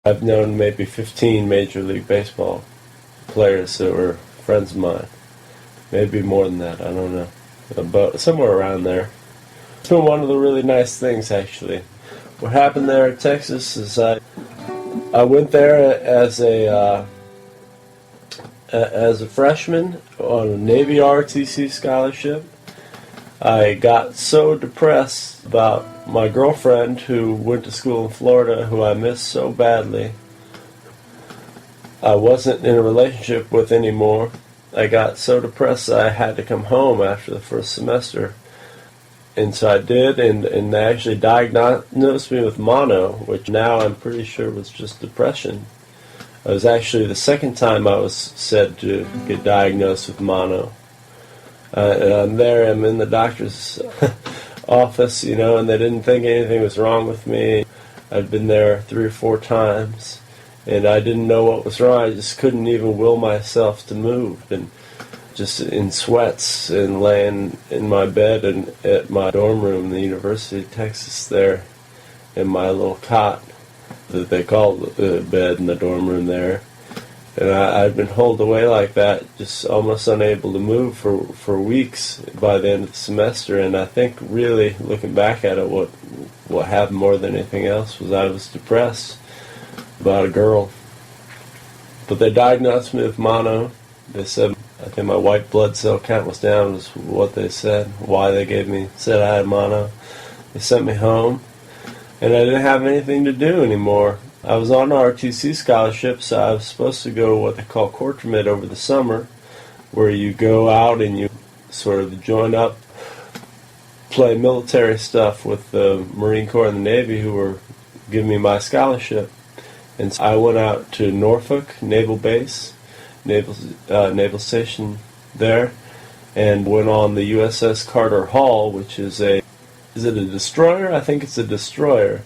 I've known maybe 15 Major League Baseball players that were friends of mine. Maybe more than that, I don't know. But somewhere around there. It's been one of the really nice things, actually. What happened there at Texas is I went there as a freshman on a Navy ROTC scholarship. I got so depressed about my girlfriend who went to school in Florida, who I missed so badly. I wasn't in a relationship with anymore. I got so depressed that I had to come home after the first semester. And so I did, and they actually diagnosed me with mono, which now I'm pretty sure was just depression. It was actually the second time I was said to get diagnosed with mono. And I'm there, I'm in the doctor's office, and they didn't think anything was wrong with me. I'd been there 3 or 4 times, and I didn't know what was wrong. I just couldn't even will myself to move, and just in sweats and laying in my bed and at my dorm room in the University of Texas there in my little cot that they called the bed in the dorm room there. And I'd been holed away like that, just almost unable to move for weeks by the end of the semester. And I think really, looking back at it, what happened more than anything else was I was depressed about a girl. But they diagnosed me with mono. They said, I think my white blood cell count was down, was what they said, why they said I had mono. They sent me home, and I didn't have anything to do anymore. I was on an ROTC scholarship, so I was supposed to go what they call quartermid over the summer, where you go out and you sort of join up, play military stuff with the Marine Corps and the Navy who were giving me my scholarship. And so I went out to Norfolk Naval Base, Naval Station there, and went on the USS Carter Hall, which is it a destroyer? I think it's a destroyer.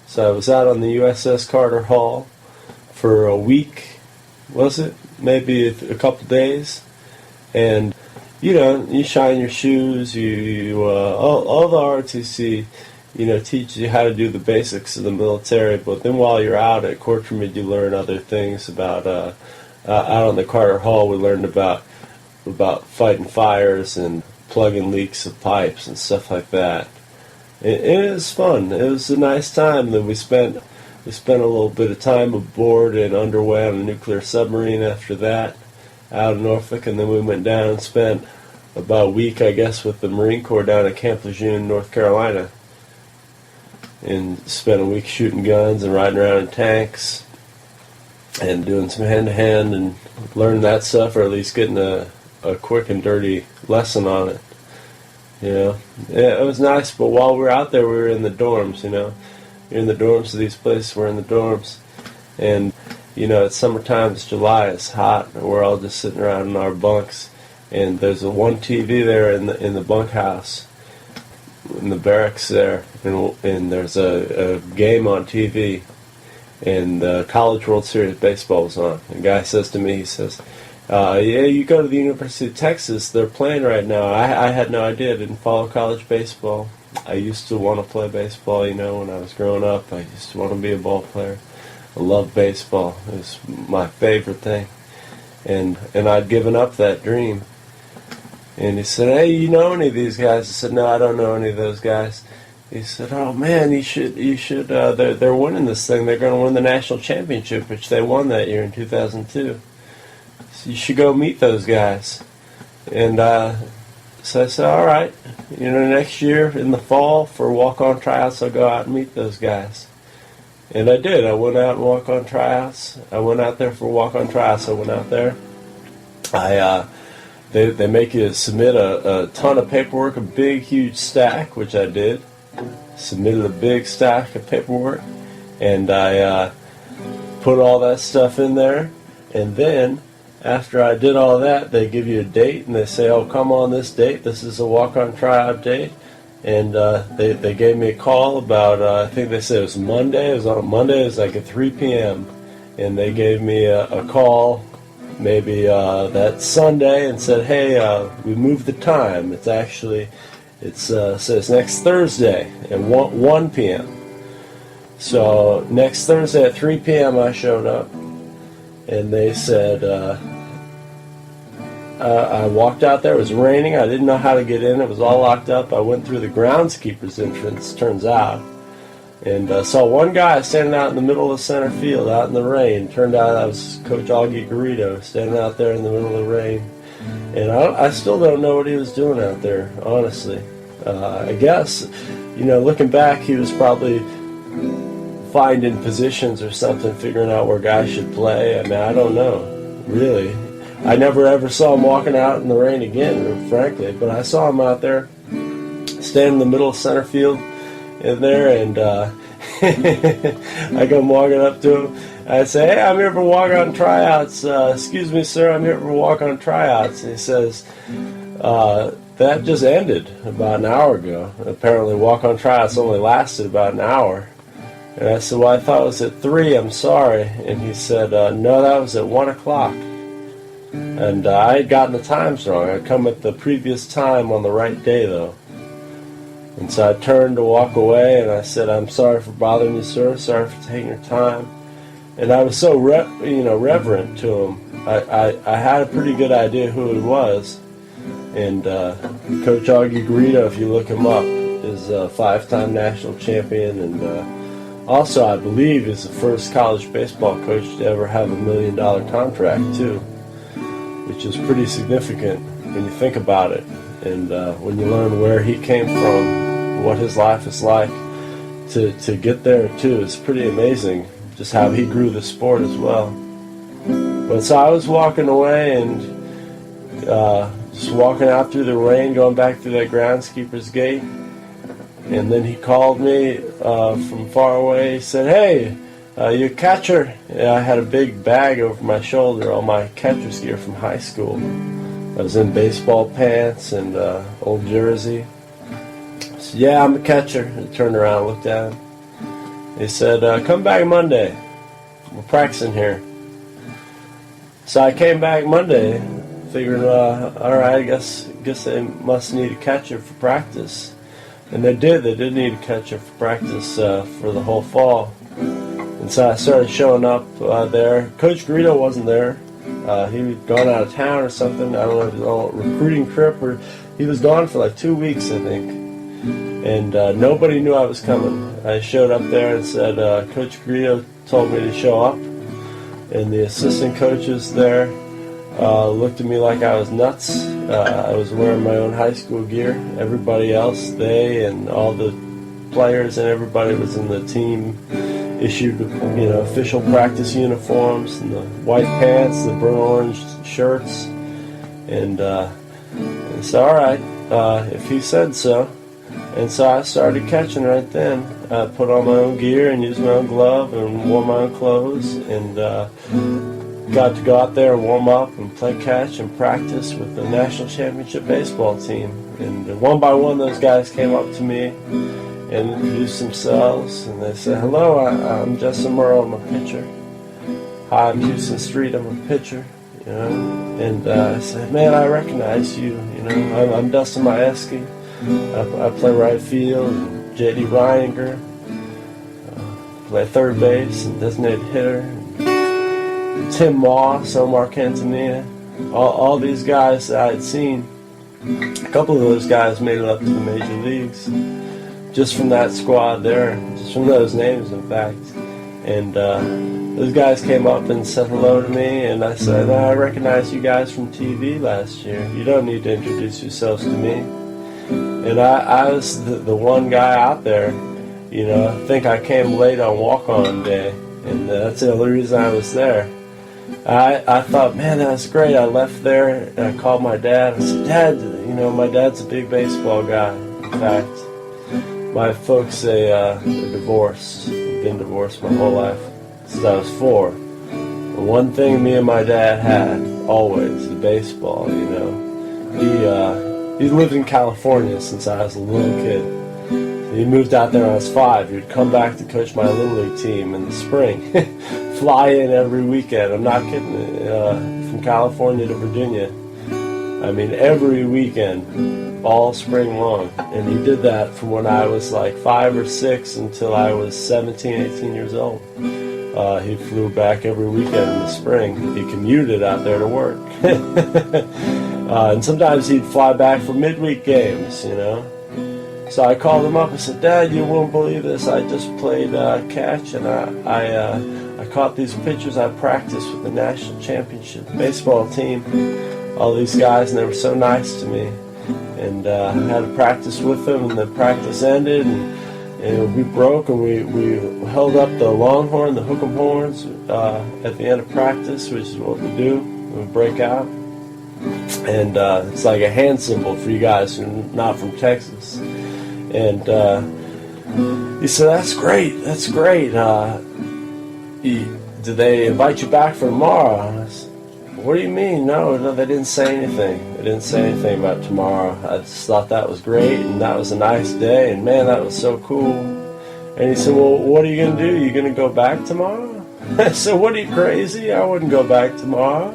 So I was out on the USS Carter Hall for a week, was it? Maybe a couple days. And, you shine your shoes, all the ROTC, teaches you how to do the basics of the military, but then while you're out at quartermid, you learn other things about, out on the Carter Hall, we learned about fighting fires and plugging leaks of pipes and stuff like that. It was fun. It was a nice time that we spent. We spent a little bit of time aboard and underway on a nuclear submarine after that, out of Norfolk, and then we went down and spent about a week, I guess, with the Marine Corps down at Camp Lejeune, North Carolina, and spent a week shooting guns and riding around in tanks and doing some hand-to-hand and learning that stuff, or at least getting a quick and dirty lesson on it. Yeah, it was nice, but while we were out there, we were in the dorms, You're in the dorms of these places, we're in the dorms. And, it's summertime, it's July, it's hot, and we're all just sitting around in our bunks. And there's one TV there in the bunkhouse, in the barracks there, and there's a game on TV. And the College World Series baseball was on. And the guy says to me, he says, yeah, you go to the University of Texas, they're playing right now. I had no idea, I didn't follow college baseball. I used to want to play baseball, when I was growing up. I used to want to be a ball player. I loved baseball. It was my favorite thing. And I'd given up that dream. And he said, hey, you know any of these guys? I said, no, I don't know any of those guys. He said, oh man, you should, they're winning this thing. They're going to win the national championship, which they won that year in 2002. So you should go meet those guys. And so I said, all right, next year in the fall for walk-on tryouts, I'll go out and meet those guys. And I did. I went out and walk-on tryouts. I went out there for walk-on tryouts. I went out there. They make you submit a ton of paperwork, a big, huge stack, which I did. Submitted a big stack of paperwork, and I put all that stuff in there. And then, after I did all that, they give you a date, and they say, oh, come on this date. This is a walk-on tryout date. And they gave me a call about, I think they said it was Monday. It was on a Monday. It was like at 3 p.m. And they gave me a call maybe that Sunday and said, hey, we moved the time. It's actually, it's next Thursday at 1 p.m. So next Thursday at 3 p.m. I showed up, and they said, I walked out there. It was raining. I didn't know how to get in. It was all locked up. I went through the groundskeeper's entrance, turns out, and saw one guy standing out in the middle of center field out in the rain. Turned out that was Coach Augie Garrido standing out there in the middle of the rain. And I still don't know what he was doing out there, honestly. I guess, looking back, he was probably finding positions or something, figuring out where guys should play. I mean, I don't know, really. I never ever saw him walking out in the rain again, frankly, but I saw him out there standing in the middle of center field in there, and I come walking up to him. I say, "Hey, I'm here for walk-on tryouts. Excuse me, sir, I'm here for walk-on tryouts." And he says, "That just ended about an hour ago. Apparently walk-on tryouts only lasted about an hour." And I said, "Well, I thought it was at 3, I'm sorry." And he said, "No, that was at 1 o'clock. And I had gotten the times wrong. I'd come at the previous time on the right day, though." And so I turned to walk away, and I said, "I'm sorry for bothering you, sir. Sorry for taking your time." And I was so reverent to him. I had a pretty good idea who he was. And Coach Augie Garrido, if you look him up, is a 5-time national champion, and also I believe is the first college baseball coach to ever have $1 million contract too, which is pretty significant when you think about it, and when you learn where he came from, what his life is like, to get there too, is pretty amazing, just how he grew the sport as well. But so I was walking away and just walking out through the rain, going back through that groundskeeper's gate, and then he called me from far away. He said, "Hey, you a catcher?" And I had a big bag over my shoulder, all my catcher's gear from high school. I was in baseball pants and old jersey. I said, "Yeah, I'm a catcher." I turned around and looked at him. He said, "Come back Monday. We're practicing here." So I came back Monday, figured, all right, I guess they must need a catcher for practice. And they did. They did need a catcher for practice for the whole fall. And so I started showing up there. Coach Garrido wasn't there. He had gone out of town or something. I don't know if it was on a recruiting trip, or he was gone for like 2 weeks, I think. And nobody knew I was coming. I showed up there and said, Coach Garrido told me to show up. And the assistant coaches there looked at me like I was nuts. I was wearing my own high school gear. Everybody else, they and all the players and everybody was in the team issued, official practice uniforms and the white pants, the burnt orange shirts. And so, all right, if he said so. And so I started catching right then. I put on my own gear and used my own glove and wore my own clothes, and got to go out there and warm up and play catch and practice with the national championship baseball team. And one by one, those guys came up to me and introduced themselves, and they said, "Hello, I'm Justin Murrow, I'm a pitcher." "Hi, I'm Houston Street, I'm a pitcher." And I said, "Man, I recognize you. I'm Dustin Majewski. I play right field, and J.D. Reininger, play third base and designated hitter. Tim Moss, Omar Cantanilla, all these guys that I had seen. A couple of those guys made it up to the major leagues, just from that squad there, just from those names, in fact. And those guys came up and said hello to me, and I said, "I recognize you guys from TV last year. You don't need to introduce yourselves to me." And I was the one guy out there, I think I came late on walk-on day, and that's the only reason I was there. I thought, man, that's great. I left there, and I called my dad. I said, "Dad, my dad's a big baseball guy. In fact, my folks, they're divorced. I've been divorced my whole life since I was 4. The one thing me and my dad had, always, the baseball, He lived in California since I was a little kid. He moved out there when I was 5. He would come back to coach my Little League team in the spring. Fly in every weekend. I'm not kidding. From California to Virginia. I mean, every weekend, all spring long. And he did that from when I was like 5 or 6 until I was 17, 18 years old. He flew back every weekend in the spring. He commuted out there to work. And sometimes he'd fly back for midweek games, you know. So I called him up and said, Dad, you won't believe this. I just played catch, and I caught these pitchers. I practiced with the national championship baseball team. All these guys, and they were so nice to me. And I had to practice with them, and the practice ended, and we broke, and we held up the Longhorn, the hook 'em horns, at the end of practice, which is what we do. We break out. And it's like a hand symbol for you guys who are not from Texas. And he said, that's great, that's great. Did they invite you back for tomorrow? I said, what do you mean? No, they didn't say anything. They didn't say anything about tomorrow. I just thought that was great, and that was a nice day, and man, that was so cool. And he said, well, what are you going to do? You going to go back tomorrow? I said, what, are you crazy? I wouldn't go back tomorrow.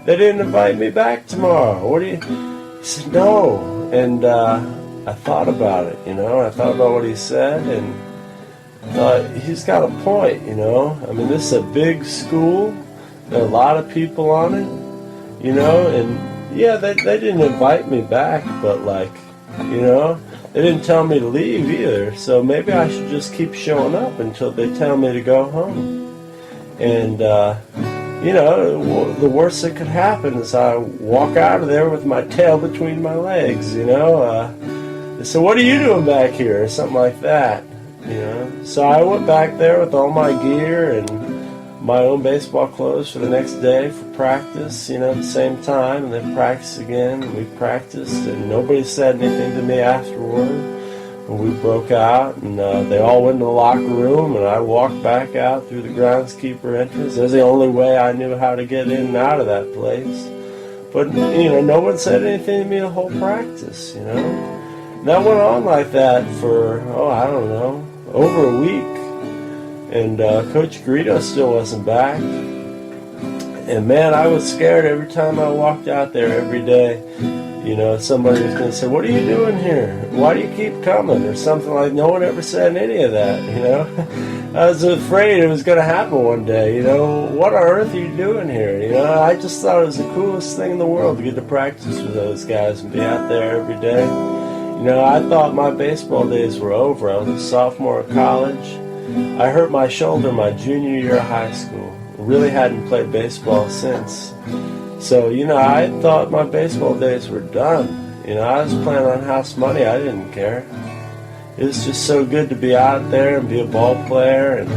They didn't invite me back tomorrow. What do you... He said, no. And I thought about it, you know. I thought about what he said, and thought, he's got a point, you know. I mean, this is a big school. There are a lot of people on it, you know, and yeah, they didn't invite me back, but like, you know, they didn't tell me to leave either, so maybe I should just keep showing up until they tell me to go home. And, you know, the worst that could happen is I walk out of there with my tail between my legs, you know. They said, what are you doing back here, or something like that, you know. So I went back there with all my gear and my own baseball clothes for the next day for practice, you know, at the same time, and then practice again, and we practiced, and nobody said anything to me afterward. And we broke out, and they all went to the locker room, and I walked back out through the groundskeeper entrance. It was the only way I knew how to get in and out of that place. But, you know, no one said anything to me the whole practice, you know. And that went on like that for, I don't know, over a week. And Coach Garrido still wasn't back. And man, I was scared every time I walked out there every day. You know, somebody was going to say, what are you doing here? Why do you keep coming? Or something like, no one ever said any of that, you know. I was afraid it was going to happen one day, you know. What on earth are you doing here? You know, I just thought it was the coolest thing in the world to get to practice with those guys and be out there every day. You know, I thought my baseball days were over. I was a sophomore in college. I hurt my shoulder my junior year of high school. Really hadn't played baseball since. So, you know, I thought my baseball days were done. You know, I was playing on house money. I didn't care. It was just so good to be out there and be a ball player and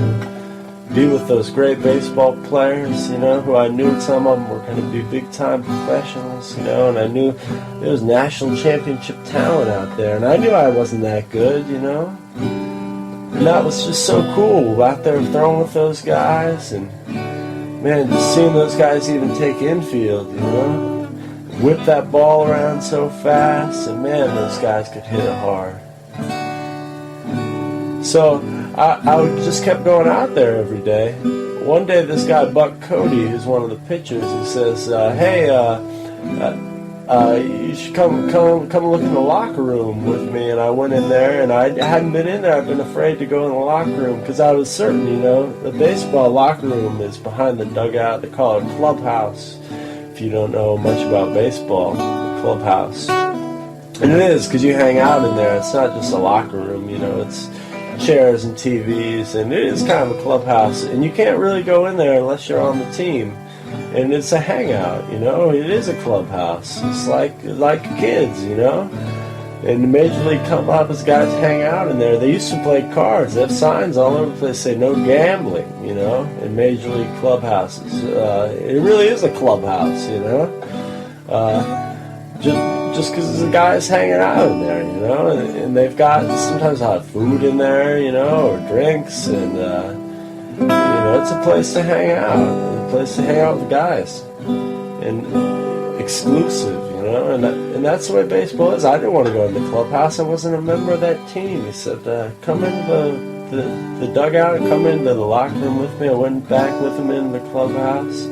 be with those great baseball players, you know, who I knew some of them were going to be big-time professionals, you know, and I knew there was national championship talent out there, and I knew I wasn't that good, you know. And that was just so cool, out there throwing with those guys, and man, just seeing those guys even take infield, you know, whip that ball around so fast, and man, those guys could hit it hard. So I just kept going out there every day. One day, this guy Buck Cody, who's one of the pitchers, he says, "Hey, you should come look in the locker room with me." And I went in there, and I hadn't been in there. I've been afraid to go in the locker room because I was certain, you know, the baseball locker room is behind the dugout. They call it clubhouse. If you don't know much about baseball, clubhouse. And it is, because you hang out in there. It's not just a locker room, you know, it's chairs and TVs, and it is kind of a clubhouse. And you can't really go in there unless you're on the team. And it's a hangout, you know. It is a clubhouse. It's like kids, you know. And the Major League Clubhouse guys hang out in there. They used to play cards. They have signs all over the place say no gambling, you know, in Major League clubhouses. It really is a clubhouse, you know. Just because the guys hanging out in there, you know, and they've got sometimes hot food in there, you know, or drinks, and you know, it's a place to hang out. Place to hang out with guys, and exclusive, you know, and that's the way baseball is. I didn't want to go in the clubhouse. I wasn't a member of that team. He said, come into the dugout and come into the locker room with me. I went back with him in the clubhouse,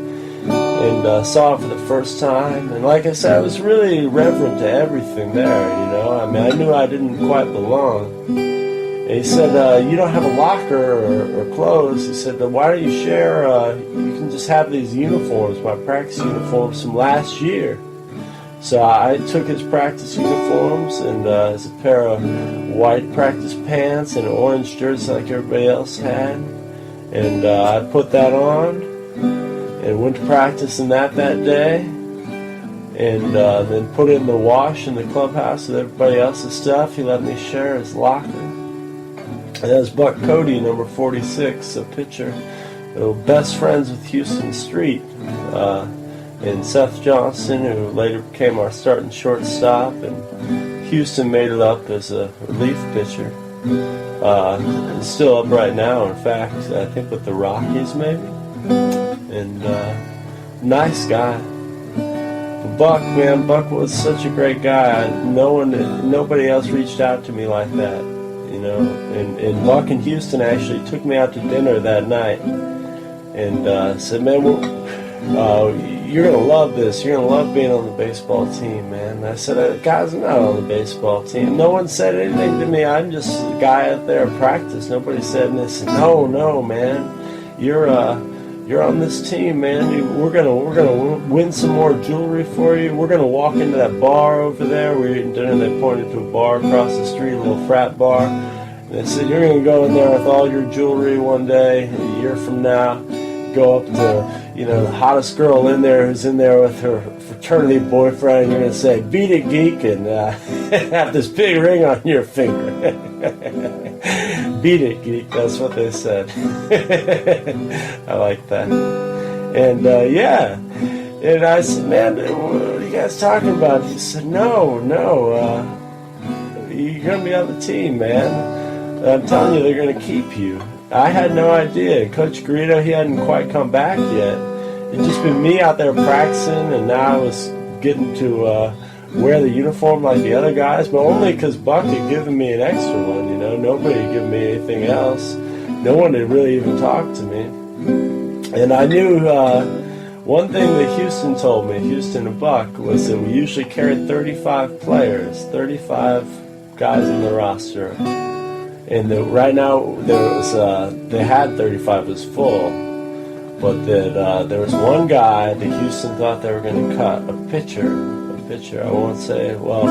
and saw it for the first time. And like I said, I was really reverent to everything there, you know. I mean, I knew I didn't quite belong. And he said, you don't have a locker or clothes. He said, why don't you share, you can just have these uniforms, my practice uniforms from last year. So I took his practice uniforms and his a pair of white practice pants and an orange jersey like everybody else had. And I put that on and went to practice in that day. And then put it in the wash in the clubhouse with everybody else's stuff. He let me share his locker. And that was Buck Cody, number 46, a pitcher. Best friends with Houston Street. And Seth Johnson, who later became our starting shortstop. And Houston made it up as a relief pitcher. He's still up right now, in fact, I think with the Rockies maybe. And nice guy. Buck, man, Buck was such a great guy. Nobody else reached out to me like that, you know. And Buck in Houston actually took me out to dinner that night and said, man, you're going to love this. You're going to love being on the baseball team, man. And I said, guys, I'm not on the baseball team. No one said anything to me. I'm just a guy out there at practice. Nobody said this. No, man. You're on this team, man. We're gonna win some more jewelry for you. We're gonna walk into that bar over there. We were eating dinner. They pointed to a bar across the street, a little frat bar. And they said, you're gonna go in there with all your jewelry one day, a year from now. Go up to, you know, the hottest girl in there who's in there with her fraternity boyfriend. And you're gonna say, "Beat it, geek," and have this big ring on your finger. Beat it, geek. That's what they said. I like that. And yeah. And I said, man, what are you guys talking about? He said, no. You're going to be on the team, man. I'm telling you, they're going to keep you. I had no idea. Coach Garrido, he hadn't quite come back yet. It'd just been me out there practicing, and now I was getting to wear the uniform like the other guys, but only because Buck had given me an extra one, you know. Nobody had given me anything else. No one had really even talked to me. And I knew one thing that Houston told me, Houston and Buck, was that we usually carried 35 players, 35 guys in the roster. And right now they had 35, it was full. But that there was one guy that Houston thought they were going to cut, a pitcher. I won't say, well,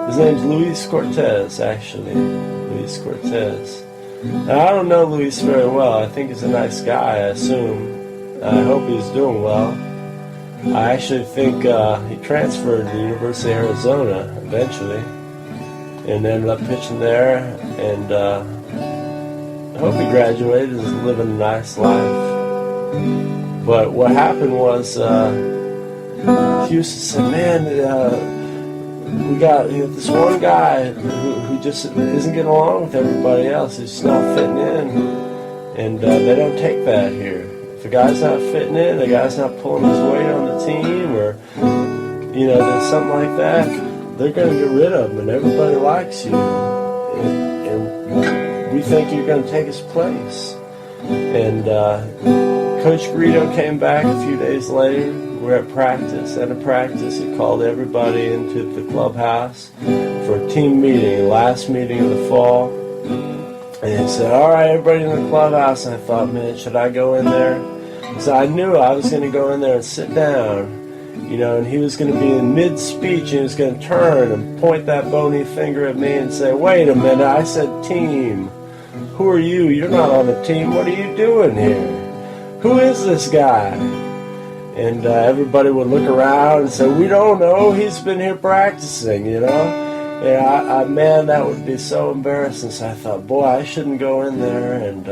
his name's Luis Cortez, actually. Luis Cortez. Now, I don't know Luis very well. I think he's a nice guy, I assume. I hope he's doing well. I actually think he transferred to the University of Arizona eventually and ended up pitching there. And I hope he graduated and is living a nice life. But what happened was Houston said, man, we got this one guy who just isn't getting along with everybody else. He's just not fitting in. And they don't take that here. If a guy's not fitting in, a guy's not pulling his weight on the team, or, you know, there's something like that, they're going to get rid of him, and everybody likes you. And we think you're going to take his place. And Coach Garrido came back a few days later. We're at practice. At a practice, he called everybody into the clubhouse for a team meeting, last meeting of the fall. And he said, all right, everybody in the clubhouse. And I thought, man, should I go in there? So I knew I was going to go in there and sit down, you know, and he was going to be in mid-speech, and he was going to turn and point that bony finger at me and say, wait a minute, I said team. Who are you? You're not on the team. What are you doing here? Who is this guy? And everybody would look around and say, we don't know. He's been here practicing, you know. Yeah, man, that would be so embarrassing. So I thought, boy, I shouldn't go in there. And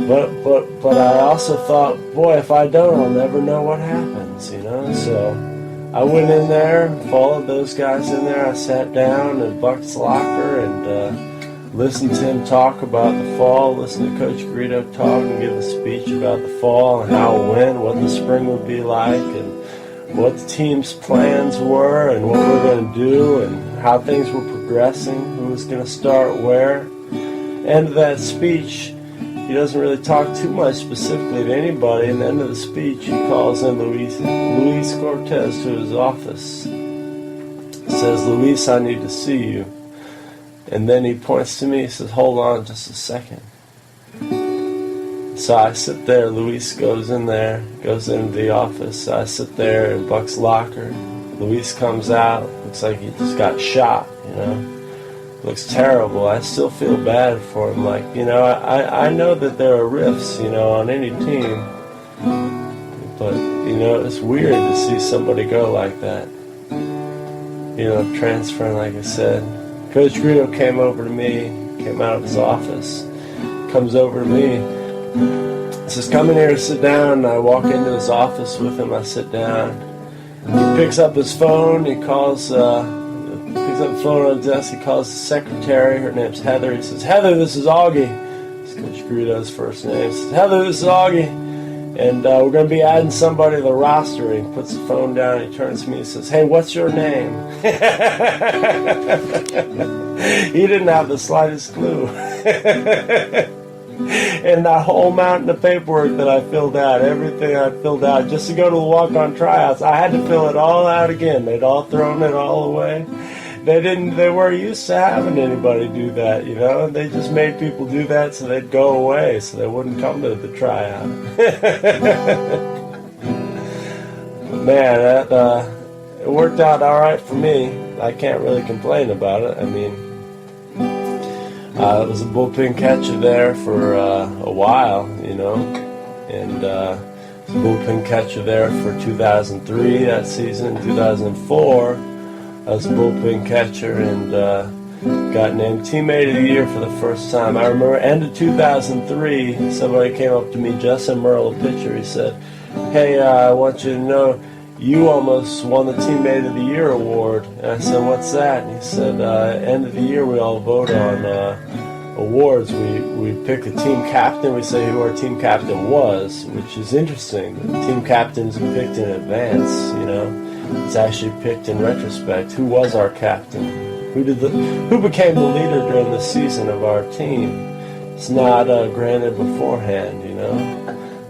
but I also thought, boy, if I don't, I'll never know what happens, you know. So I went in there, followed those guys in there. I sat down in Buck's locker and listened to him talk about the fall, listened to Coach Garrido talk and give a speech about the fall and how it went, what the spring would be like, and what the team's plans were, and what we're going to do, and how things were progressing, who was going to start where. End of that speech, he doesn't really talk too much specifically to anybody. In the end of the speech, he calls in Luis Cortez to his office. He says, "Luis, I need to see you." And then he points to me, he says, "Hold on just a second." So I sit there, Luis goes in there, goes into the office. I sit there in Buck's locker. Luis comes out, looks like he just got shot, you know. Looks terrible. I still feel bad for him. Like, you know, I know that there are rifts, you know, on any team. But, you know, it's weird to see somebody go like that. You know, transferring, like I said. Coach Greedo came over to me, came out of his office, comes over to me, says, "Come in here and sit down." I walk into his office with him, I sit down. He picks up his phone, he calls, picks up the phone on the desk, he calls the secretary, her name's Heather. He says, "Heather, this is Augie." It's Coach Greedo's first name. He says, "Heather, this is Augie. And we're going to be adding somebody to the roster." He puts the phone down, he turns to me, and says, "Hey, what's your name?" He didn't have the slightest clue. And that whole mountain of paperwork that I filled out, everything I filled out just to go to the walk-on tryouts, I had to fill it all out again. They'd all thrown it all away. They weren't used to having anybody do that, you know. They just made people do that so they'd go away, so they wouldn't come to the tryout. Man, that it worked out all right for me. I can't really complain about it. I mean, I was a bullpen catcher there for a while, you know, and bullpen catcher there for 2003 that season. 2004, I was a bullpen catcher and got named Teammate of the Year for the first time. I remember end of 2003, somebody came up to me, Justin Merle, a pitcher. He said, "Hey, I want you to know you almost won the Teammate of the Year award." And I said, "What's that?" And he said, "End of the year we all vote on awards. We pick a team captain. We say who our team captain was," which is interesting. The team captain isn't picked in advance, you know. It's actually picked in retrospect. Who was our captain? Who became the leader during the season of our team? It's not granted beforehand, you know.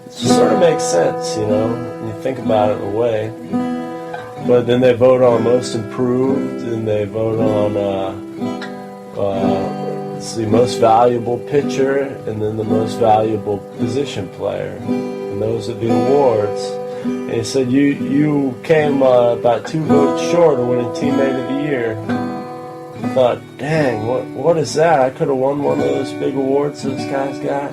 It just sort of makes sense, you know, when you think about it in a way. But then they vote on most improved, and they vote on the most valuable pitcher, and then the most valuable position player. And those are the awards. And he said, you came about 2 votes short of winning Teammate of the Year. I thought, dang, what is that? I could have won one of those big awards those guys got.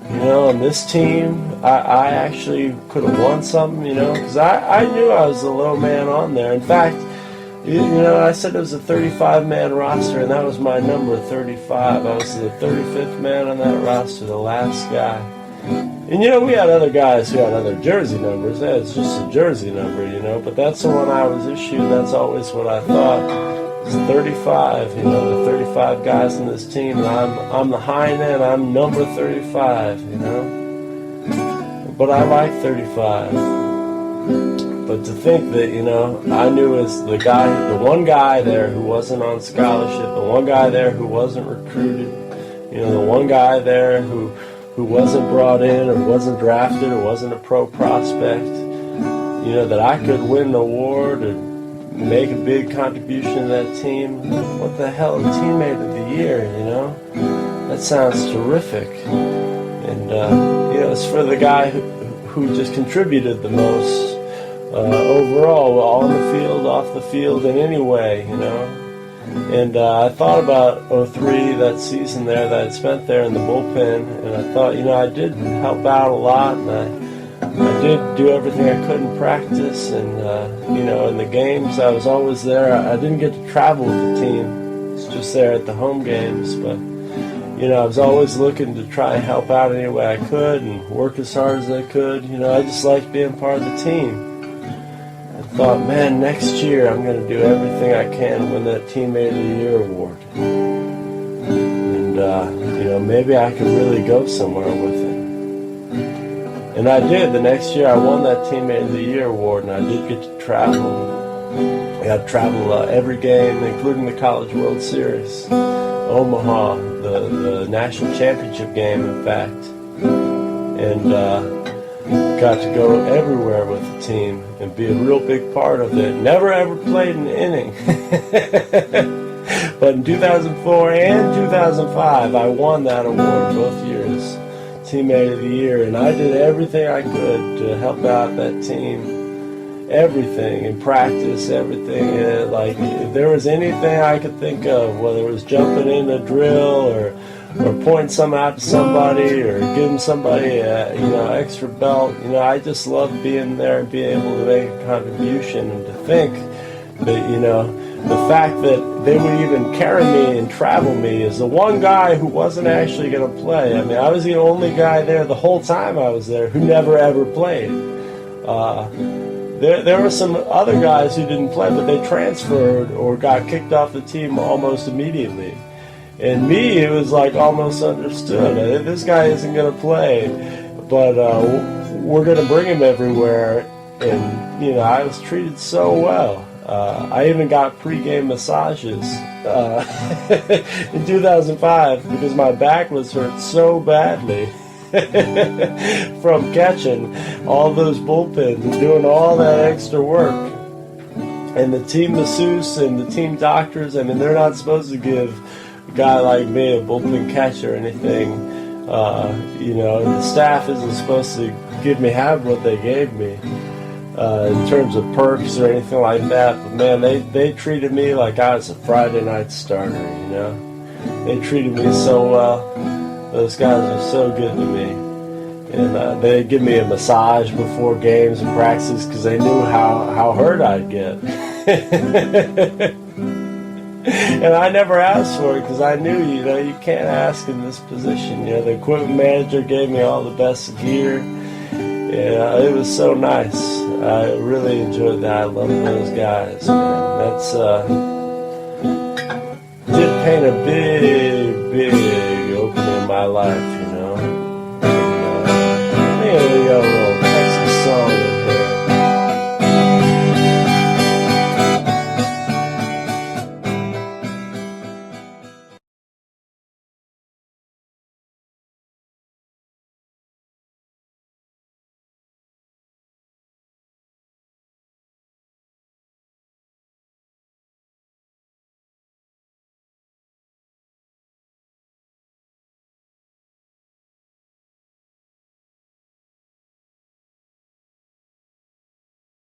You know, and this team, I actually could have won something, you know, because I knew I was the low man on there. In fact, you know, I said it was a 35-man roster, and that was my number, 35. I was the 35th man on that roster, the last guy. And, you know, we had other guys who had other jersey numbers. It's just a jersey number, you know, but that's the one I was issued. That's always what I thought. It's 35, you know, the 35 guys in this team, and I'm the high end. I'm number 35, you know. But I like 35. But to think that, you know, I knew as the one guy there who wasn't on scholarship, the one guy there who wasn't recruited, you know, the one guy there who wasn't brought in or wasn't drafted or wasn't a pro prospect, you know, that I could win an award or make a big contribution to that team. What the hell, a Teammate of the Year, you know? That sounds terrific. And, you know, it's for the guy who just contributed the most overall, on the field, off the field, in any way, you know? And I thought about 03, that season there that I'd spent there in the bullpen, and I thought, you know, I did help out a lot, and I did do everything I could in practice, and, you know, in the games, I was always there. I didn't get to travel with the team. I was just there at the home games, but, you know, I was always looking to try and help out any way I could and work as hard as I could. You know, I just liked being part of the team. I thought, man, next year I'm going to do everything I can to win that Teammate of the Year award. And, you know, maybe I could really go somewhere with it. And I did. The next year I won that Teammate of the Year award, and I did get to travel. I got to travel every game, including the College World Series. Omaha, the national championship game, in fact, and got to go everywhere with the team and be a real big part of it. Never ever played an inning. But in 2004 and 2005, I won that award both years, Teammate of the Year, and I did everything I could to help out that team. Everything in practice, everything. Like, if there was anything I could think of, whether it was jumping in a drill or pointing something out to somebody or giving somebody a extra belt, I just loved being there and being able to make a contribution, and to think that the fact that they would even carry me and travel me as the one guy who wasn't actually going to play. I mean, I was the only guy there the whole time I was there who never ever played. There were some other guys who didn't play, but they transferred or got kicked off the team almost immediately. And me, it was like almost understood. This guy isn't going to play, but we're going to bring him everywhere. And, I was treated so well. I even got pregame massages in 2005 because my back was hurt so badly from catching all those bullpens and doing all that extra work. And the team masseuse and the team doctors, I mean, they're not supposed to give a guy like me a bullpen catch or anything. The staff isn't supposed to give me half what they gave me. In terms of perks or anything like that, but man, they treated me like I was a Friday night starter, They treated me so well. Those guys are so good to me. And they'd give me a massage before games and practices because they knew how hurt I'd get. And I never asked for it because I knew, you can't ask in this position. The equipment manager gave me all the best gear. Yeah, it was so nice. I really enjoyed that. I love those guys, man. That's did paint a big opening in my life.